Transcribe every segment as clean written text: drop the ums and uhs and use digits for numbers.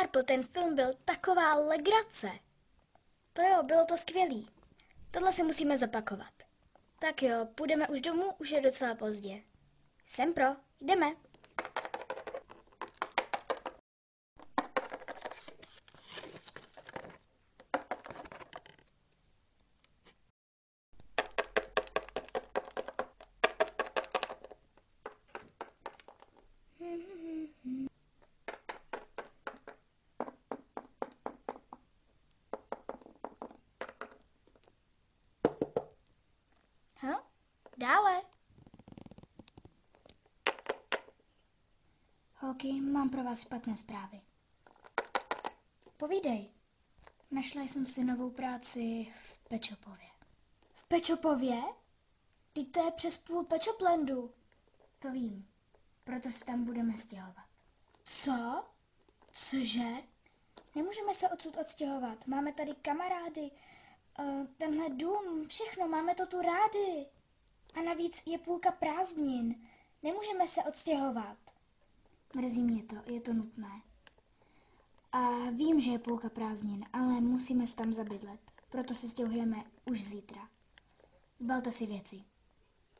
Purple, ten film byl taková legrace. To jo, bylo to skvělý. Tohle si musíme zopakovat. Tak jo, půjdeme už domů, už je docela pozdě. Jsem pro, jdeme. Dále. Holky, mám pro vás špatné zprávy. Povídej. Našla jsem si novou práci v Pečopově. V Pečopově? Vždyť to je přes půl Pečoplandu. To vím, proto se tam budeme stěhovat. Co? Cože? Nemůžeme se odsud odstěhovat. Máme tady kamarády, tenhle dům, všechno, máme to tu rádi. A navíc je půlka prázdnin. Nemůžeme se odstěhovat. Mrzí mě to, je to nutné. A vím, že je půlka prázdnin, ale musíme se tam zabydlet. Proto se stěhujeme už zítra. Zbalte si věci.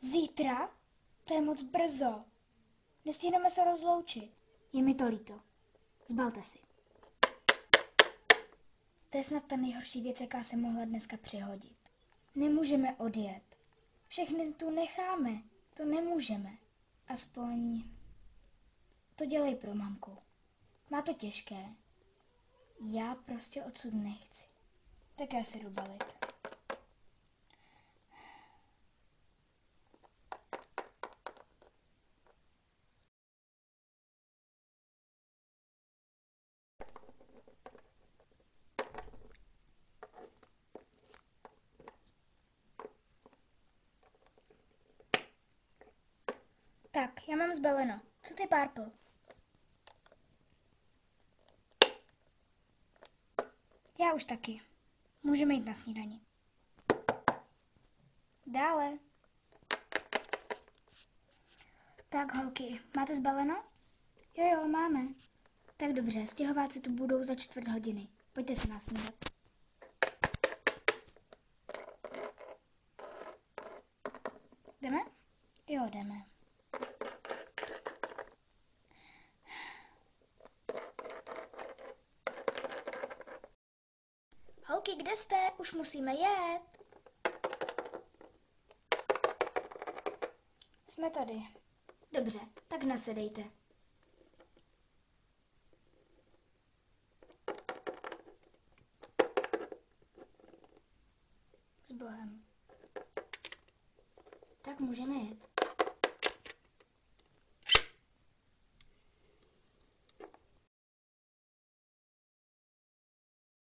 Zítra? To je moc brzo. Nestihneme se rozloučit. Je mi to líto. Zbalte si. To je snad ta nejhorší věc, jaká se mohla dneska přihodit. Nemůžeme odjet. Všechny tu necháme. To nemůžeme. Aspoň to dělej pro mamku. Má to těžké. Já prostě odsud nechci. Tak já se jdu balit. Tak, já mám zbaleno. Co ty, Purple? Já už taky. Můžeme jít na snídani. Dále. Tak, holky, máte zbaleno? Jo, máme. Tak dobře, stěhováci tu budou za 4 hodiny. Pojďte se nasnídat. Jdeme? Jo, jdeme. Holky, kde jste? Už musíme jet. Jsme tady. Dobře, tak nasedejte. S Bohem. Tak můžeme jet.